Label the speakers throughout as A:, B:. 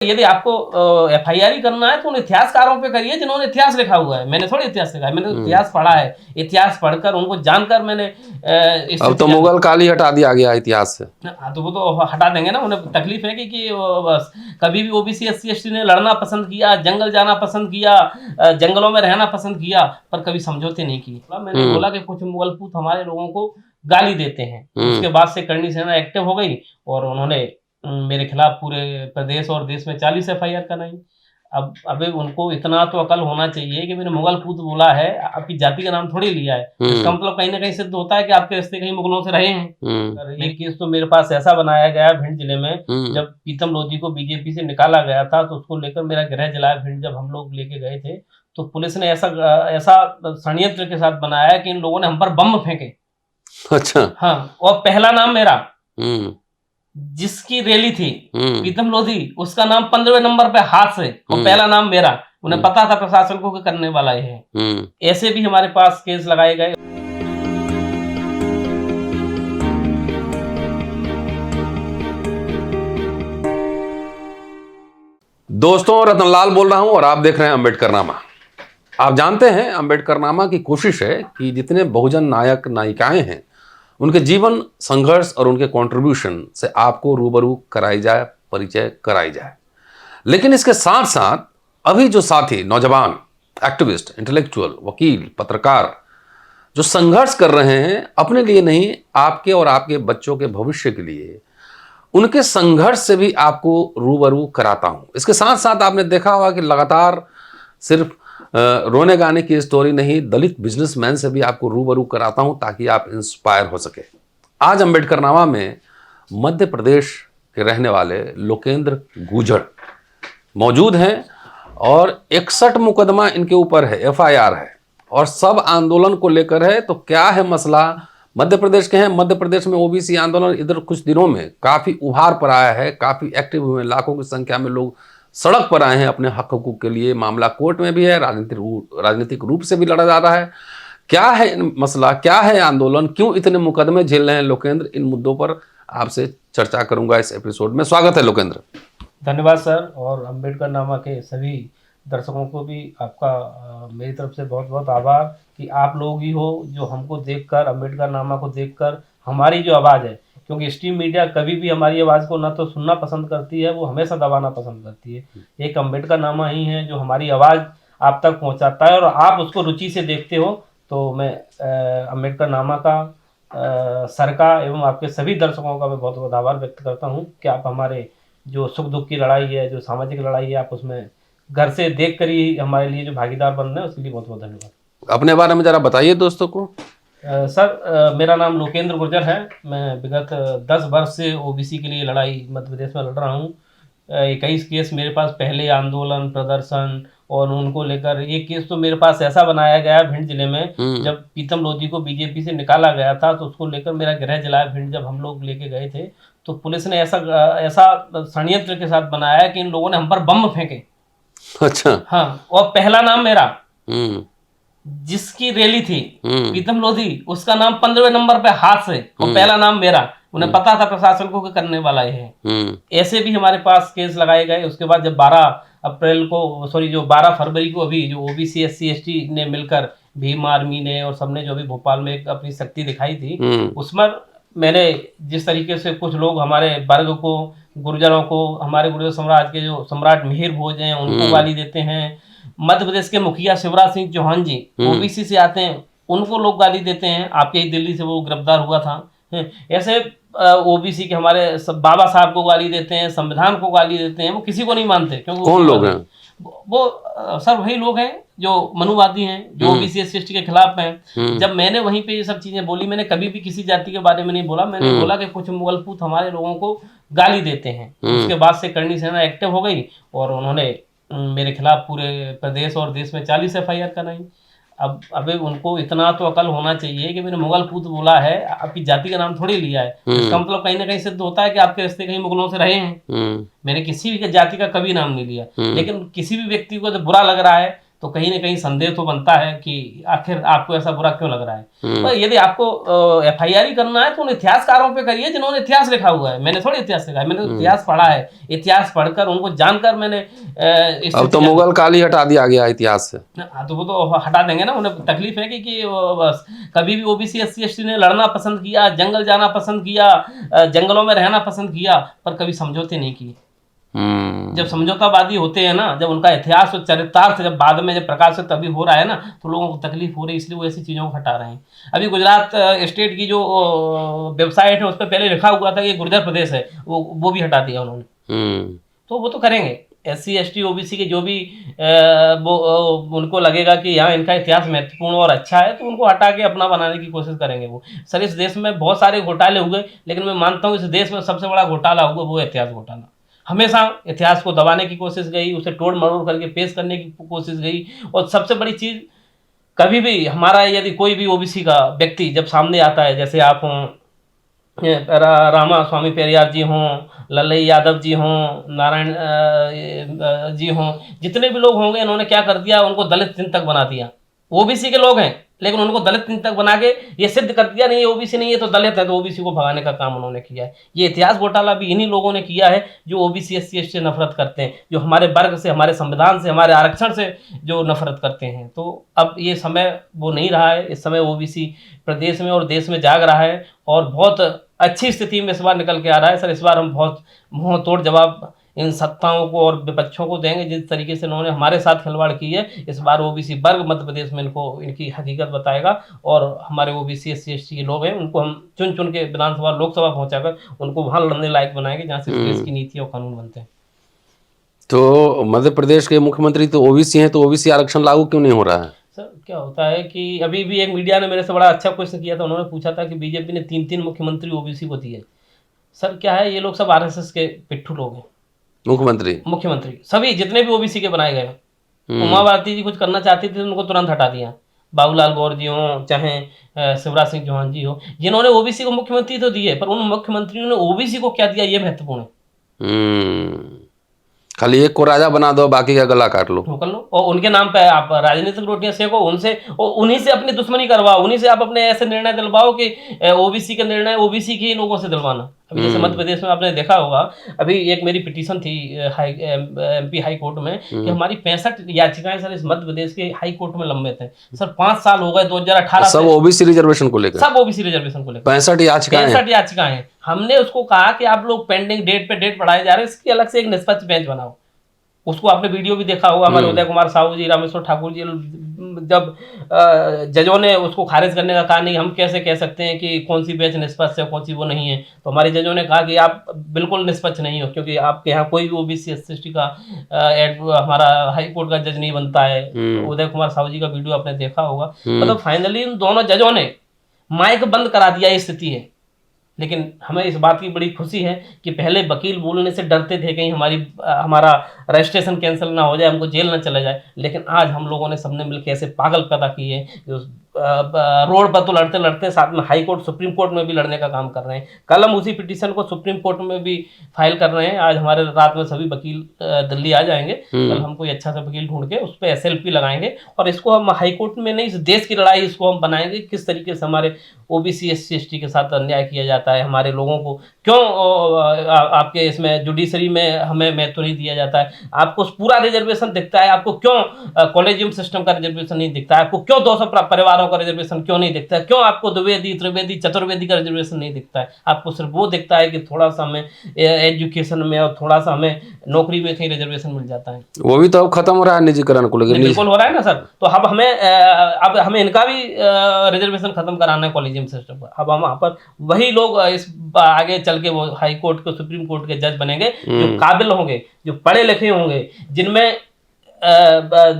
A: यदि आपको एफआईआर ही करना है तो उन इतिहासकारों पे करिए जिन्होंने इतिहास लिखा हुआ है। मैंने थोड़ी इतिहास लिखा है, मैंने तो इतिहास पढ़ा है। इतिहास पढ़कर उनको जानकर मैंने
B: अब तो मुगल काल ही हटा दिया गया इतिहास से।
A: हाँ, तो वो तो हटा देंगे ना। उन्हें तकलीफ है कि बस कभी भी ओबीसी एससी एसटी ने लड़ना पसंद किया, जंगल जाना पसंद किया, जंगलों में रहना पसंद किया, पर कभी समझौते नहीं किए। मैंने बोला कि कुछ मुगलपूत हमारे लोगों को गाली देते हैं। उसके बाद से करणी सेना एक्टिव हो गई और उन्होंने मेरे खिलाफ पूरे प्रदेश और देश में 40 एफआईआर कराई। अब अबे उनको इतना तो अकल होना चाहिए कि मैंने मुगलपूत बोला है, आपकी जाति का नाम थोड़ी लिया है। इसका मतलब कहीं ना कहीं सिद्ध होता है कि आपके रिश्ते कहीं मुगलों से रहे हैं। ये केस तो मेरे पास ऐसा बनाया गया भिंड जिले में, जब प्रीतम लोधी को बीजेपी से निकाला गया था तो उसको लेकर मेरा गृह जिला भिंड जब हम लोग लेके गए थे तो पुलिस ने ऐसा षड्यंत्र के साथ बनाया कि इन लोगों ने हम पर बम फेंके।
B: अच्छा।
A: हाँ, और पहला नाम मेरा जिसकी रैली थी प्रीतम लोधी, उसका नाम 15वें नंबर पे हाथ से, और पहला नाम मेरा। उन्हें पता था प्रशासन को कि करने वाला ये है। ऐसे भी हमारे पास केस लगाए गए।
B: दोस्तों, रतनलाल बोल रहा हूं और आप देख रहे हैं अम्बेडकरनामा। आप जानते हैं अम्बेडकरनामा की कोशिश है कि जितने बहुजन नायक नायिकाएं हैं उनके जीवन संघर्ष और उनके कंट्रीब्यूशन से आपको रूबरू कराई जाए, परिचय कराई जाए। लेकिन इसके साथ साथ अभी जो साथी नौजवान एक्टिविस्ट, इंटेलेक्चुअल, वकील, पत्रकार जो संघर्ष कर रहे हैं अपने लिए नहीं, आपके और आपके बच्चों के भविष्य के लिए, उनके संघर्ष से भी आपको रूबरू कराता हूं। इसके साथ साथ आपने देखा होगा कि लगातार सिर्फ रोने गाने की स्टोरी नहीं, दलित बिजनेसमैन से भी आपको रूबरू कराता हूं ताकि आप इंस्पायर हो सके। आज अम्बेडकरनामा में मध्य प्रदेश के रहने वाले लोकेंद्र गुर्जर मौजूद हैं और 61 मुकदमा इनके ऊपर है, एफआईआर है, और सब आंदोलन को लेकर है। तो क्या है मसला? मध्य प्रदेश के हैं। मध्य प्रदेश में ओबीसी आंदोलन इधर कुछ दिनों में काफ़ी उभार पर आया है, काफ़ी एक्टिव हुए, लाखों की संख्या में लोग सड़क पर आए हैं अपने हक हकूक के लिए। मामला कोर्ट में भी है, राजनीतिक रूप से भी लड़ा जा रहा है। क्या है मसला, क्या है आंदोलन, क्यों इतने मुकदमे झेल रहे हैं लोकेंद्र? इन मुद्दों पर आपसे चर्चा करूंगा इस एपिसोड में। स्वागत है लोकेंद्र।
A: धन्यवाद सर, और अम्बेडकरनामा के सभी दर्शकों को भी आपका मेरी तरफ से बहुत बहुत आभार कि आप लोग ही हो जो हमको देखकर, अम्बेडकरनामा को देखकर हमारी जो आवाज़ है, क्योंकि स्ट्रीम मीडिया कभी भी हमारी आवाज़ को ना तो सुनना पसंद करती है, वो हमेशा दबाना पसंद करती है। एक अम्बेडकरनामा ही है जो हमारी आवाज़ आप तक पहुंचाता है और आप उसको रुचि से देखते हो। तो मैं अम्बेडकरनामा का, सर का एवं आपके सभी दर्शकों का मैं बहुत बहुत आभार व्यक्त करता हूँ कि आप हमारे जो सुख दुख की लड़ाई है, जो सामाजिक लड़ाई है, आप उसमें घर से देख कर ही हमारे लिए जो भागीदार बन रहे हैं, उसके लिए बहुत बहुत धन्यवाद।
B: अपने बारे में जरा बताइए दोस्तों को।
A: सर, मेरा नाम लोकेंद्र गुर्जर है। मैं विगत 10 वर्ष से ओबीसी के लिए लड़ाई मध्य प्रदेश में लड़ रहा हूँ। 21 केस मेरे पास पहले आंदोलन, प्रदर्शन और उनको लेकर। एक केस तो मेरे पास ऐसा बनाया गया भिंड जिले में, जब प्रीतम लोधी को बीजेपी से निकाला गया था तो उसको लेकर मेरा गृह जिला भिंड जब हम लोग लेके गए थे तो पुलिस ने ऐसा षड्यंत्र के साथ बनाया कि इन लोगों ने हम पर बम फेंके।
B: अच्छा।
A: हाँ, और पहला नाम मेरा जिसकी रैली थी प्रीतम लोधी, उसका नाम 15वें नंबर पे हाथ से, और पहला नाम मेरा। उन्हें पता था प्रशासन को कि करने वाला ये है। ऐसे भी हमारे पास केस लगाए गए। उसके बाद जब 12 फरवरी को अभी जो ओबीसी एससी एसटी ने मिलकर, भीम आर्मी ने और सबने जो भी भोपाल में एक अपनी शक्ति दिखाई थी, उसमें मैंने जिस तरीके से कुछ लोग हमारे वर्ग को, गुर्जरों को, हमारे गुर्जर साम्राज्य के जो सम्राट मिहिर भोज हैं उनको गाली देते हैं। मध्य प्रदेश के मुखिया शिवराज सिंह चौहान जी ओबीसी से आते हैं, उनको लोग गाली देते हैं। आपके ही दिल्ली से वो गिरफ्तार हुआ था। ऐसे ओबीसी के हमारे बाबा साहब को गाली देते हैं, संविधान को गाली देते हैं। वो किसी को नहीं मानते। क्योंकि
B: कौन लोग हैं
A: वो? सर वही लोग हैं जो मनुवादी हैं, जो ओबीसी एससी एसटी के खिलाफ हैं। जब मैंने वहीं पे ये सब चीजें बोली, मैंने कभी भी किसी जाति के बारे में नहीं बोला। मैंने बोला कि कुछ मुगलपूत हमारे लोगों को गाली देते हैं। उसके बाद से करणी सेना एक्टिव हो गई और उन्होंने मेरे खिलाफ पूरे प्रदेश और देश में 40 एफआईआर कराई। अब अबे उनको इतना तो अकल होना चाहिए कि मैंने मुगलपूत बोला है, आपकी जाति का नाम थोड़ी लिया है। इसका मतलब कहीं ना कहीं सिद्ध होता है कि आपके रिश्ते कहीं मुगलों से रहे हैं। मैंने किसी भी जाति का कभी नाम नहीं लिया। लेकिन किसी भी व्यक्ति को जब बुरा लग रहा है तो कहीं ना कहीं संदेह तो बनता है कि आखिर आपको ऐसा बुरा क्यों लग रहा है। पर यदि आपको FIR ही करना है तो उन इतिहासकारों पे करिए जिन्होंने इतिहास लिखा हुआ है। मैंने थोड़ी इतिहास लिखा है, मैंने तो इतिहास पढ़ा है, इतिहास पढ़कर उनको जानकर मैंने
B: अब तो मुगल काल ही हटा दिया गया इतिहास से।
A: हाँ, तो वो तो हटा देंगे ना। उन्हें तकलीफ है कि वो बस कभी भी OBC SC ST ने लड़ना पसंद किया, जंगल जाना पसंद किया, जंगलों में रहना पसंद किया, पर कभी समझौते नहीं किए। जब समझौतावादी होते हैं ना, जब उनका इतिहास और चरितार्थ जब बाद में जब प्रकाशित अभी हो रहा है ना, तो लोगों को तकलीफ हो रही है, इसलिए वो ऐसी चीज़ों को हटा रहे हैं। अभी गुजरात स्टेट की जो वेबसाइट है उस पर पहले लिखा हुआ था कि गुर्जर प्रदेश है, वो भी हटा दिया उन्होंने। तो वो तो करेंगे। SC ST OBC के जो भी वो उनको लगेगा कि यहाँ इनका इतिहास महत्वपूर्ण और अच्छा है, तो उनको हटा के अपना बनाने की कोशिश करेंगे वो। सर, इस देश में बहुत सारे घोटाले हुए, लेकिन मैं मानता हूँ इस देश में सबसे बड़ा घोटाला हुआ वो इतिहास घोटाला। हमेशा इतिहास को दबाने की कोशिश गई, उसे तोड़ मरोड़ करके पेश करने की कोशिश गई। और सबसे बड़ी चीज़, कभी भी हमारा यदि कोई भी OBC का व्यक्ति जब सामने आता है, जैसे आप हों, रामा स्वामी पेरियार जी हों, लल्लई यादव जी हों, नारायण जी हों, जितने भी लोग होंगे, इन्होंने क्या कर दिया, उनको दलित चिंतक बना दिया। OBC के लोग हैं लेकिन उनको दलित चिंतक बना के ये सिद्ध कर दिया, नहीं OBC नहीं है तो दलित है, तो OBC को भगाने का काम उन्होंने किया है। ये इतिहास घोटाला भी इन्हीं लोगों ने किया है जो OBC SC ST से नफरत करते हैं, जो हमारे वर्ग से, हमारे संविधान से, हमारे आरक्षण से जो नफरत करते हैं। तो अब ये समय वो नहीं रहा है। इस समय OBC प्रदेश में और देश में जाग रहा है और बहुत अच्छी स्थिति में इस बार निकल के आ रहा है। सर, इस बार हम बहुत मुंह तोड़ जवाब इन सत्ताओं को और विपक्षों को देंगे जिस तरीके से उन्होंने हमारे साथ खिलवाड़ की है। इस बार OBC वर्ग मध्य प्रदेश में इनको इनकी हकीकत बताएगा और हमारे OBC SC ST के लोग हैं उनको हम चुन चुन के विधानसभा लोकसभा पहुंचाकर उनको वहां लड़ने लायक बनाएंगे जहां से देश की नीति और कानून बनते हैं।
B: तो मध्य प्रदेश के मुख्यमंत्री तो OBC हैं, तो OBC आरक्षण लागू क्यों नहीं हो रहा है?
A: सर, क्या होता है कि अभी भी एक मीडिया ने मेरे से बड़ा अच्छा क्वेश्चन किया था। उन्होंने पूछा था कि BJP ने 3 मुख्यमंत्री OBC को दिए। सर, क्या है, ये लोग सब RSS के पिट्ठू लोग हैं। मुख्यमंत्री सभी जितने भी OBC के बनाए गए, उमा भारती जी कुछ करना चाहती थी, उनको तुरंत हटा दिया। बाबूलाल गौर जी हो, चाहे शिवराज सिंह चौहान जी हो, जिन्होंने OBC को मुख्यमंत्री तो दिए, पर उन मुख्यमंत्रियों ने OBC को क्या दिया, ये महत्वपूर्ण है।
B: खाली एक को राजा बना दो, बाकी का गला काट लो,
A: कर लो, और उनके नाम पे आप राजनीतिक रोटियां सेको, उनसे उन्हीं से अपनी दुश्मनी करवाओ, उन्हीं से आप अपने ऐसे निर्णय दिलवाओ कि OBC के निर्णय OBC के ही लोगों से दिलवाना। अभी जैसे मध्य प्रदेश में आपने देखा होगा, अभी एक मेरी पिटीशन थी MP हाई कोर्ट में कि हमारी 65 याचिकाएं सर इस मध्य प्रदेश के हाई कोर्ट में लंबित हैं। सर 5 साल हो गए, 2018
B: सब OBC रिजर्वेशन को लेकर,
A: सब OBC रिजर्वेशन को लेकर
B: 65 याचिकाएं
A: हैं। हमने उसको कहा कि आप लोग पेंडिंग डेट पे डेट बढ़ाए जा रहे हैं, इसकी अलग से एक निष्पक्ष बेंच बनाओ। उसको आपने वीडियो भी देखा होगा, हमारे उदय कुमार साहू जी, रामेश्वर ठाकुर जी, जब जजों ने उसको खारिज करने का कहा, नहीं हम कैसे कह सकते हैं कि कौन सी बेंच निष्पक्ष है, कौन सी वो नहीं है, तो हमारे जजों ने कहा कि आप बिल्कुल निष्पक्ष नहीं हो, क्योंकि आपके यहाँ कोई भी OBC SC ST का हमारा हाई कोर्ट का जज नहीं बनता है। उदय कुमार साहू जी का वीडियो आपने देखा होगा। मतलब फाइनली इन दोनों जजों ने माइक बंद करा दिया, ये स्थिति है। लेकिन हमें इस बात की बड़ी खुशी है कि पहले वकील बोलने से डरते थे कहीं हमारा रजिस्ट्रेशन कैंसिल ना हो जाए, हमको जेल ना चला जाए। लेकिन आज हम लोगों ने सबने मिलकर ऐसे पागल पैदा किए कि उस रोड पर तो लड़ते लड़ते साथ में हाई कोर्ट, सुप्रीम कोर्ट में भी लड़ने का काम कर रहे हैं। कल हम उसी पिटीशन को सुप्रीम कोर्ट में भी फाइल कर रहे हैं। आज हमारे रात में सभी वकील दिल्ली आ जाएंगे। कल हम कोई अच्छा सा वकील ढूंढ के उस पर SLP लगाएंगे और इसको हम हाई कोर्ट में नहीं, इस देश की लड़ाई इसको हम बनाएंगे। किस तरीके से हमारे OBC SC ST के साथ अन्याय किया जाता है, हमारे लोगों को क्यों आपके इसमें जुडिशरी में हमें महत्व नहीं दिया जाता है, आपको पूरा रिजर्वेशन दिखता है, आपको क्यों कॉलेजियम सिस्टम का रिजर्वेशन नहीं दिखता है, आपको क्यों 200 परिवारों का रिजर्वेशन क्यों नहीं दिखता है, क्यों आपको द्विवेदी, त्रिवेदी, चतुर्वेदी का रिजर्वेशन नहीं दिखता है। आपको सिर्फ वो दिखता है कि थोड़ा सा हमें एजुकेशन में और थोड़ा सा हमें नौकरी में कहीं रिजर्वेशन मिल जाता है।
B: वो भी तो अब खत्म हो रहा है निजीकरण को लेकर।
A: बिल्कुल हो रहा है ना सर। तो अब हमें इनका भी रिजर्वेशन खत्म कराना है कॉलेजियम सिस्टम पर। अब हम वहाँ पर वही लोग इस आगे चल के वो हाई कोर्ट के, सुप्रीम कोर्ट के जज बनेंगे जो काबिल होंगे, जो पढ़े लिखे होंगे, जिनमें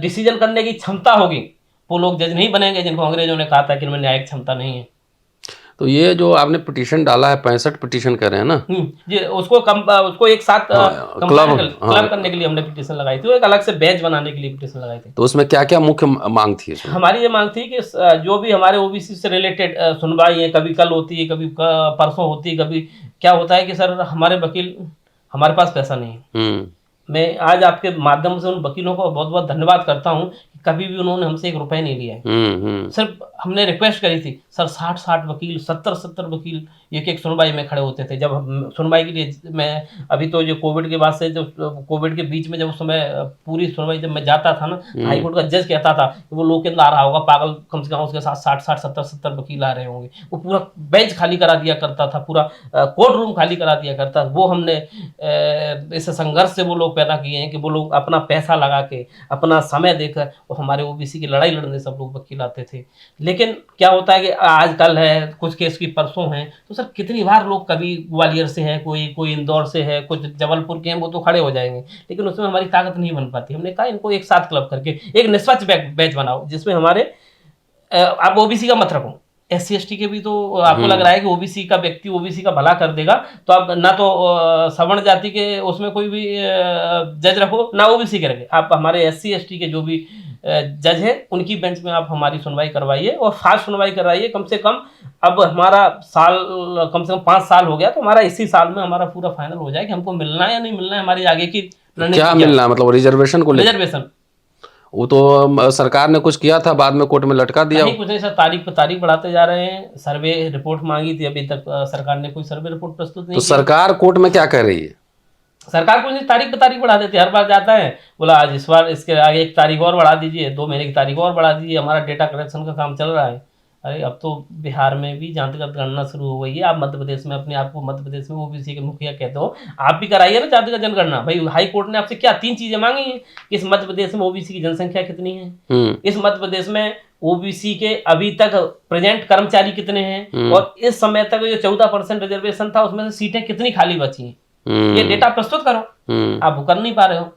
A: डिसीजन करने की क्षमता होगी। वो लोग जज नहीं बनेंगे जिनको अंग्रेजों ने कहा था कि इनमें न्यायिक क्षमता नहीं है।
B: तो ये जो आपने पिटीशन डाला है, 65 पिटीशन कर रहे हैं ना
A: जी, उसको एक साथ क्लब करने के लिए हमने पिटीशन लगाई थी, एक अलग से बेंच बनाने के लिए पिटीशन लगाई थी।
B: तो उसमें क्या क्या मुख्य मांग थी?
A: हमारी ये मांग थी कि जो भी हमारे OBC से रिलेटेड सुनवाई है, कभी कल होती है, कभी परसों होती है, कभी क्या होता है कि सर हमारे वकील, हमारे पास पैसा नहीं है। मैं आज आपके माध्यम से उन वकीलों को बहुत बहुत धन्यवाद करता हूं कि कभी भी उन्होंने हमसे 1 रुपए नहीं लिया है। सिर्फ हमने रिक्वेस्ट करी थी, सर 60 वकील, 70 वकील एक सुनवाई में खड़े होते थे। जब हम सुनवाई के लिए, मैं अभी तो जो कोविड के बाद से, जो कोविड के बीच में जब उस समय पूरी सुनवाई जब मैं जाता था ना, हाई कोर्ट का जज कहता था कि वो लोग के अंदर आ रहा होगा पागल, कम से कम उसके साथ 60 70 वकील आ रहे होंगे। वो पूरा बेंच खाली करा दिया करता था, पूरा कोर्ट रूम खाली करा दिया करता। वो हमने इस संघर्ष से वो लोग पैदा किए हैं कि वो लोग अपना पैसा लगा के, अपना समय देकर वो हमारे ओबीसी की लड़ाई लड़ने सब लोग वकील आते थे। लेकिन क्या होता है कि आजकल है, कुछ केस की परसों हैं, तो सर कितनी बार लोग, कभी ग्वालियर से है, कोई इंदौर से है, कुछ जबलपुर के हैं, वो तो खड़े हो जाएंगे, लेकिन उसमें हमारी ताकत नहीं बन पाती। हमने कहा इनको एक साथ क्लब करके एक निष्पक्ष बैच बनाओ, जिसमें हमारे आप ओबीसी का मत रखो, SC ST के भी, तो आपको लग रहा है कि ओबीसी का व्यक्ति ओबीसी का भला कर देगा, तो आप ना तो सवर्ण जाति के उसमें कोई भी जज रखो, ना ओबीसी के रखे, आप हमारे SC ST के जो भी जज है उनकी बेंच में आप हमारी सुनवाई करवाइए, और फास्ट सुनवाई करवाइए। कम से कम अब हमारा साल, कम से कम 5 साल हो गया, तो हमारा इसी साल में हमारा पूरा फाइनल हो जाए कि हमको मिलना है या नहीं मिलना है, हमारी आगे की
B: क्या मिलना है, मतलब रिजर्वेशन को लेकर?
A: रिजर्वेशन
B: वो तो सरकार ने कुछ किया था, बाद में कोर्ट में लटका दिया।
A: नहीं, कुछ नहीं सर, तारीख पर तारीख बढ़ाते जा रहे हैं। सर्वे रिपोर्ट मांगी थी, अभी तक सरकार ने कोई सर्वे रिपोर्ट प्रस्तुत नहीं
B: तो सरकार कोर्ट में क्या कह रही है?
A: सरकार कुछ नहीं, तारीख पे तारीख बढ़ा देती है। हर बार जाता है, बोला आज इस बार इसके आगे 1 तारीख और बढ़ा दीजिए, 2 महीने की तारीख और बढ़ा दीजिए, हमारा डेटा कलेक्शन का काम चल रहा है। अरे अब तो बिहार में भी जातिगत गणना शुरू हो गई है। आप मध्य प्रदेश में अपने आप को मध्य प्रदेश में ओबीसी के मुखिया कहते हो, आप भी कराइए ना जातिगत जनगणना। भाई हाई कोर्ट ने आपसे क्या 3 चीजें मांगी हैं? इस मध्य प्रदेश में ओबीसी की जनसंख्या कितनी है, इस मध्य प्रदेश में ओबीसी के अभी तक प्रेजेंट कर्मचारी कितने हैं, और इस समय तक जो 14% रिजर्वेशन था उसमें से सीटें कितनी खाली बची हैं, ये डेटा प्रस्तुत करो। आप वो कर नहीं पा रहे हो।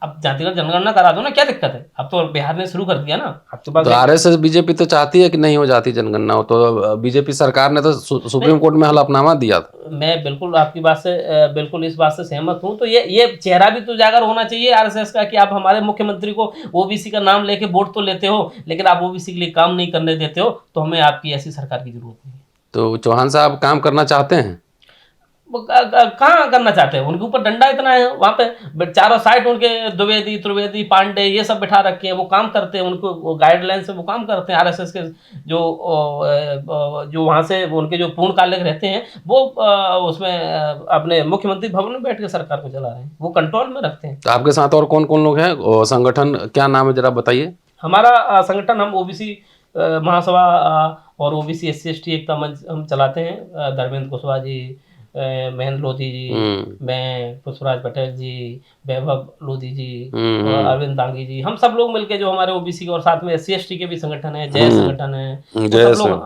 A: अब जातिगत जनगणना करा दो ना, क्या दिक्कत है? अब तो बिहार ने शुरू कर दिया ना। आपके पास
B: तो आरएसएस बीजेपी तो चाहती है कि नहीं हो जाती जनगणना हो, तो बीजेपी सरकार ने तो सुप्रीम कोर्ट में हलफनामा दिया था।
A: मैं बिल्कुल आपकी बात से बिल्कुल इस बात से सहमत हूं। तो ये चेहरा भी तो उजागर होना चाहिए आरएसएस का, कि आप हमारे मुख्यमंत्री को ओबीसी का नाम लेके वोट तो लेते हो, लेकिन आप ओबीसी के लिए काम नहीं करने देते हो, तो हमें आपकी ऐसी सरकार की जरूरत नहीं है।
B: तो चौहान साहब काम करना चाहते हैं?
A: वो कहाँ करना चाहते हैं? उनके ऊपर डंडा इतना है, वहाँ पे चारों साइड उनके द्विवेदी, त्रिवेदी, पांडे ये सब बिठा रखे हैं, वो काम करते हैं, उनको गाइडलाइन से वो काम करते हैं। आरएसएस के जो वहाँ से उनके जो पूर्णकालिक रहते हैं, वो उसमें अपने मुख्यमंत्री भवन में बैठ के सरकार को चला रहे हैं, वो कंट्रोल में रखते हैं।
B: तो आपके साथ और कौन कौन लोग हैं? संगठन क्या नाम है, जरा बताइए।
A: हमारा संगठन, हम ओबीसी महासभा और ओबीसी SC ST एकता मंच हम चलाते हैं। धर्मेंद्र कुशवाहा जी, महेंद्र लोधी जी, मैं, पुष्पराज पटेल जी, वैभव लोधी जी, और अरविंद दांगी जी, हम सब लोग मिलकर, जो हमारे ओबीसी के और साथ में SC ST के भी संगठन है, जय संगठन है,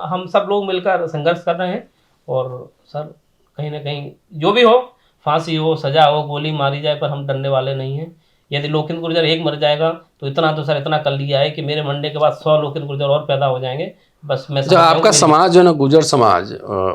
A: हम सब लोग मिलकर संघर्ष कर रहे हैं। और सर कहीं ना कहीं जो भी हो, फांसी हो, सजा हो, गोली मारी जाए, पर हम डरने वाले नहीं हैं। यदि लोकेंद्र गुर्जर एक मर जाएगा तो इतना तो सर इतना कर लिया है कि मेरे मरने के बाद 100 लोकेंद्र गुर्जर और पैदा हो जाएंगे। बस मैं
B: जो आपका समाज जो है ना, गुर्जर समाज,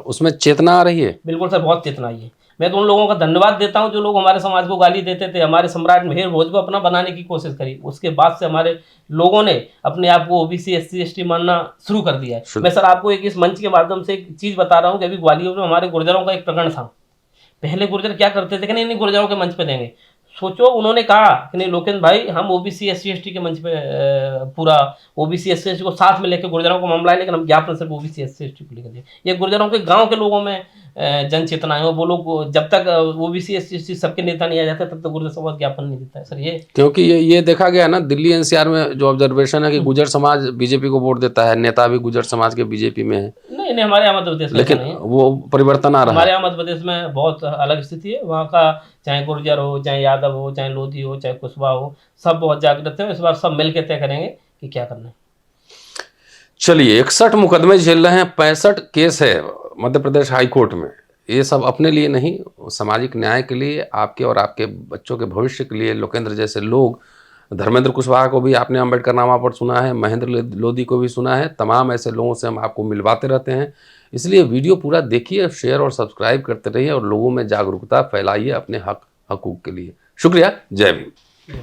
B: उसमें चेतना आ रही है?
A: बिल्कुल सर, बहुत चेतना आई है। मैं तो उन लोगों का धन्यवाद देता हूं जो लोग हमारे समाज को गाली देते थे, हमारे सम्राट मिहिर भोज को अपना बनाने की कोशिश करी। उसके बाद से हमारे लोगों ने अपने आप को ओबीसी SC ST मानना शुरू कर दिया है। मैं सर आपको एक इस मंच के माध्यम से एक चीज बता रहा हूँ कि अभी ग्वालियर में हमारे गुर्जरों का एक प्रकरण था। पहले गुर्जर क्या करते थे कि नहीं गुर्जरों के मंच पे देंगे। सोचो, उन्होंने कहा कि नहीं लोकेंद्र भाई, हम ओबीसी SC ST के मंच पे पूरा ओबीसी SC ST को साथ में लेकर गुर्जरों को मामला है, लेकिन हम ज्ञापन सिर्फ ओबीसी SC ST को लेकर दें। ये गुर्जरों के गांव के लोगों में जन चेतना है। वो लोग जब तक ओबीसी SC ST सबके नेता नहीं आ जाते तब तक गुर्जर समाज ज्ञापन नहीं देता है सर। ये
B: क्योंकि ये देखा गया ना, दिल्ली NCR में जो ऑब्जर्वेशन है कि गुर्जर समाज बीजेपी को वोट देता है, नेता भी गुर्जर समाज के बीजेपी में है।
A: नहीं, हमारे यहाँ मध्य प्रदेश में
B: लेकिन वो परिवर्तन आ रहा है।
A: हमारे यहाँ मध्य प्रदेश में बहुत अलग स्थिति है। वहाँ का चाहे गुर्जर हो, चाहे यादव हो, चाहे लोधी हो, चाहे कुशवाहा हो, सब बहुत जागृत है। इस बार सब मिलकर तय करेंगे कि क्या करना है।
B: चलिए, 61 मुकदमे झेल रहे हैं, 65 केस है मध्य प्रदेश हाई कोर्ट में। ये सब अपने लिए नहीं, सामाजिक न्याय के लिए, आपके और आपके बच्चों के भविष्य के लिए। लोकेंद्र जैसे लोग, धर्मेंद्र कुशवाहा को भी आपने अम्बेडकरनामा पर सुना है, महेंद्र लोधी को भी सुना है, तमाम ऐसे लोगों से हम आपको मिलवाते रहते हैं। इसलिए वीडियो पूरा देखिए, शेयर और सब्सक्राइब करते रहिए और लोगों में जागरूकता फैलाइए अपने हक हकूक़ के लिए। शुक्रिया। जय भीम।